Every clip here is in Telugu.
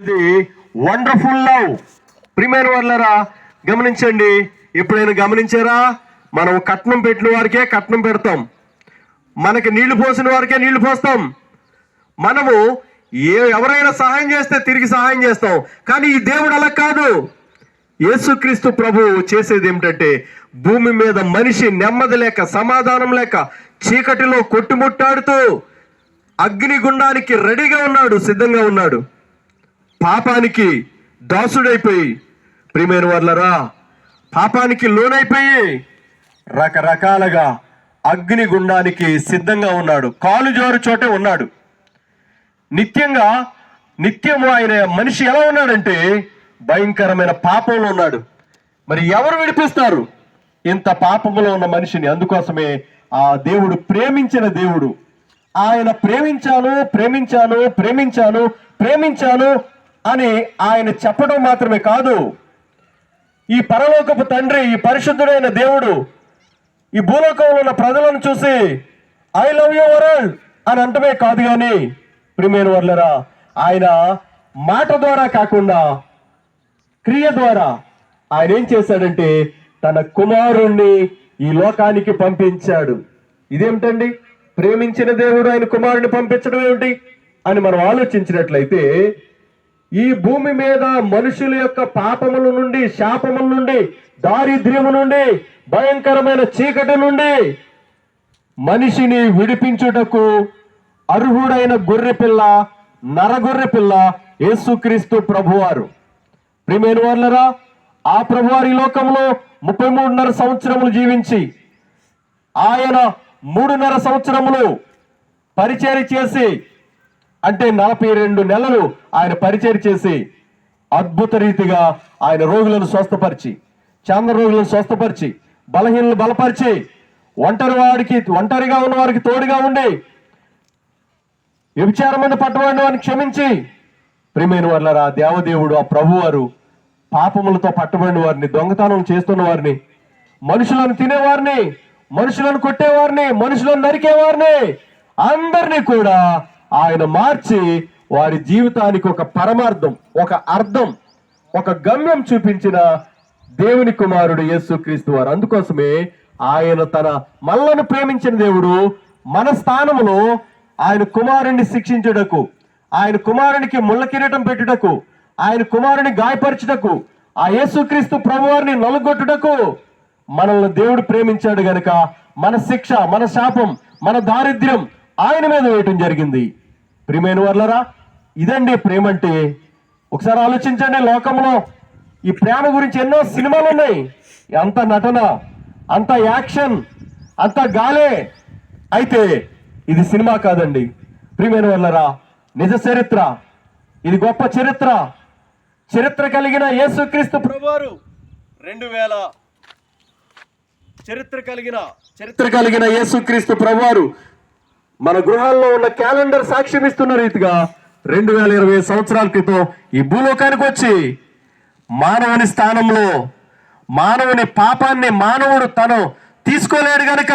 ఇది వండర్ఫుల్ లవ్. ప్రియమైన వాళ్ళరా గమనించండి. ఎప్పుడైనా గమనించారా? మనం కట్నం పెట్టిన వారికే కట్నం పెడతాం, మనకి నీళ్లు పోసిన వారికే నీళ్లు పోస్తాం. మనము ఎవరైనా సహాయం చేస్తే తిరిగి సహాయం చేస్తాం. కానీ ఈ దేవుడు అలా కాదు. యేసుక్రీస్తు ప్రభు చేసేది ఏమిటంటే, భూమి మీద మనిషి నెమ్మది లేక సమాధానం లేక చీకటిలో కొట్టుముట్టాడుతూ అగ్నిగుండానికి రెడీగా ఉన్నాడు, సిద్ధంగా ఉన్నాడు. పాపానికి దాసుడైపోయి, ప్రియమైన వాళ్ళరా, పాపానికి లోనైపోయి రకరకాలుగా అగ్నిగుండానికి సిద్ధంగా ఉన్నాడు. కాలు జోరు చోటే ఉన్నాడు. నిత్యము ఆయన మనిషి ఎలా ఉన్నాడంటే భయంకరమైన పాపంలో ఉన్నాడు. మరి ఎవరు విడిపిస్తారు ఇంత పాపంలో ఉన్న మనిషిని? అందుకోసమే ఆ దేవుడు ప్రేమించిన దేవుడు. ఆయన ప్రేమించాను అని ఆయన చెప్పడం మాత్రమే కాదు, ఈ పరలోకపు తండ్రి, ఈ పరిశుద్ధుడైన దేవుడు ఈ భూలోకంలో ఉన్న ప్రజలను చూసి ఐ లవ్ యు వరల్డ్ అని అంటమే కాదు, కానీ ప్రియమైన వాళ్ళరా, ఆయన మాట ద్వారా కాకుండా క్రియ ద్వారా ఆయన ఏం చేశాడంటే తన కుమారుణ్ణి ఈ లోకానికి పంపించాడు. ఇదేమిటండి? ప్రేమించిన దేవుడు ఆయన కుమారుని పంపించడం ఏమిటి అని మనం ఆలోచించినట్లయితే, ఈ భూమి మీద మనుషుల యొక్క పాపముల నుండి, శాపముల నుండి, దారిద్ర్యము నుండి, భయంకరమైన చీకటి నుండి మనిషిని విడిపించుటకు అర్హుడైన గొర్రెపిల్ల, నరగొర్రెపిల్ల యేసుక్రీస్తు ప్రభువారు. ప్రియమైన వాళ్ళరా, ఆ ప్రభువారి లోకంలో 33.5 సంవత్సరములు జీవించి ఆయన 3.5 సంవత్సరములు పరిచర్య చేసి, అంటే 42 నెలలు ఆయన పరిచర్య చేసి అద్భుత రీతిగా ఆయన రోగులను స్వస్థపరిచి, చంద్ర రోగులను స్వస్థపరిచి, బలహీనలు బలపరిచి, ఒంటరిగా ఉన్న వారికి తోడుగా ఉండి, వ్యభిచారమైన పట్టబడిన వారిని క్షమించి, ప్రియమైన వాళ్ళరా, దేవదేవుడు ఆ ప్రభువారు పాపములతో పట్టబడిన వారిని, దొంగతనం చేస్తున్న వారిని, మనుషులను తినేవారిని, మనుషులను కొట్టేవారిని, మనుషులను నరికేవారిని అందరినీ కూడా ఆయన మార్చి వారి జీవితానికి ఒక పరమార్థం, ఒక అర్థం, ఒక గమ్యం చూపించిన దేవుని కుమారుడు యేసుక్రీస్తు వారు. అందుకోసమే ఆయన మనలను ప్రేమించిన దేవుడు మన స్థానంలో ఆయన కుమారుణ్ణి శిక్షించుటకు, ఆయన కుమారునికి ముళ్ళ కిరీటం పెట్టుటకు, ఆయన కుమారుని గాయపరచుటకు, ఆ యేసుక్రీస్తు ప్రభువారిని నలుగొట్టుటకు మనల్ని దేవుడు ప్రేమించాడు గనుక మన శిక్ష, మన శాపం, మన దారిద్ర్యం ఆయన మీద వేయటం జరిగింది. ప్రియమైన వాళ్ళరా, ఇదండి ప్రేమ అంటే. ఒకసారి ఆలోచించండి, లోకంలో ఈ ప్రేమ గురించి ఎన్నో సినిమాలు ఉన్నాయి. అంత నటన, అంత యాక్షన్, అంత గాలే. అయితే ఇది సినిమా కాదండి ప్రియమైన వాళ్ళరా, నిజ చరిత్ర. ఇది గొప్ప చరిత్ర కలిగిన యేసుక్రీస్తు ప్రభువారు 2000 చరిత్ర కలిగిన యేసుక్రీస్తు ప్రభువారు మన గృహాల్లో ఉన్న క్యాలెండర్ సాక్ష్యం ఇస్తున్న రీతిగా 2020 సంవత్సరాల క్రితం ఈ భూలోకానికి వచ్చి మానవుని స్థానంలో, మానవుని పాపాన్ని మానవుడు తను తీసుకోలేడు గనుక,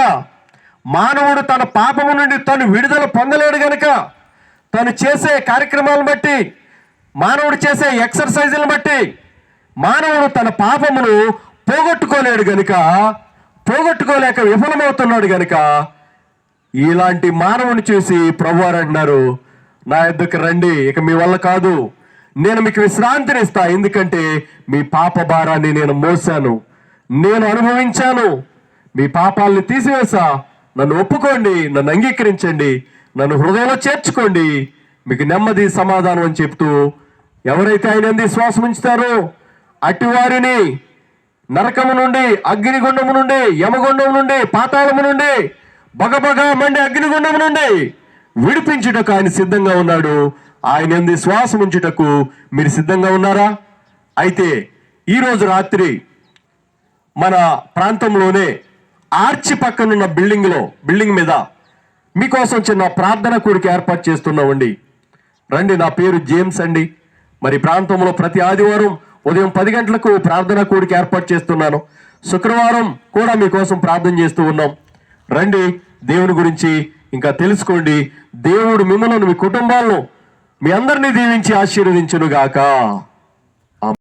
మానవుడు తన పాపము నుండి తను విడుదల పొందలేడు గనుక, తను చేసే కార్యక్రమాలను బట్టి, మానవుడు చేసే ఎక్సర్సైజులను బట్టి మానవుడు తన పాపమును పోగొట్టుకోలేడు గనుక, పోగొట్టుకోలేక విఫలమవుతున్నాడు గనుక, ఇలాంటి మానవుని చూసి ప్రభువారు అంటున్నారు, నా యొద్దకు రండి, ఇక మీ వల్ల కాదు, నేను మీకు విశ్రాంతిని ఇస్తా. ఎందుకంటే మీ పాప భారాన్ని నేను మోసాను, నేను అనుభవించాను, మీ పాపాలని తీసివేసా. నన్ను ఒప్పుకోండి, నన్ను అంగీకరించండి, నన్ను హృదయంలో చేర్చుకోండి, మీకు నెమ్మది సమాధానం అని చెప్తూ, ఎవరైతే ఆయన యందు విశ్వాసం ఉంచుతారో అట్టి వారిని నరకము నుండి, అగ్నిగుండము నుండి, యమగుండము నుండి, పాతాళము నుండి, బగబగా మండే అగ్నిగుండము నుండి విడిపించుటకు ఆయన సిద్ధంగా ఉన్నాడు. ఆయన యందు విశ్వాసం ఉంచుటకు మీరు సిద్ధంగా ఉన్నారా? అయితే ఈరోజు రాత్రి మన ప్రాంతంలోనే ఆర్చి పక్కనున్న బిల్డింగ్ మీద మీకోసం చిన్న ప్రార్థన కూడిక ఏర్పాటు చేస్తున్నామండి. రండి. నా పేరు జేమ్స్ అండి. మరి ప్రాంతంలో ప్రతి ఆదివారం ఉదయం 10 గంటలకు ప్రార్థన కూడిక ఏర్పాటు చేస్తున్నాను. శుక్రవారం కూడా మీకోసం ప్రార్థన చేస్తూ ఉన్నాం. రండి, దేవుని గురించి ఇంకా తెలుసుకోండి. దేవుడు మిమ్మల్ని, మీ కుటుంబాలను, మీ అందరినీ దీవించి ఆశీర్వదించునుగాక.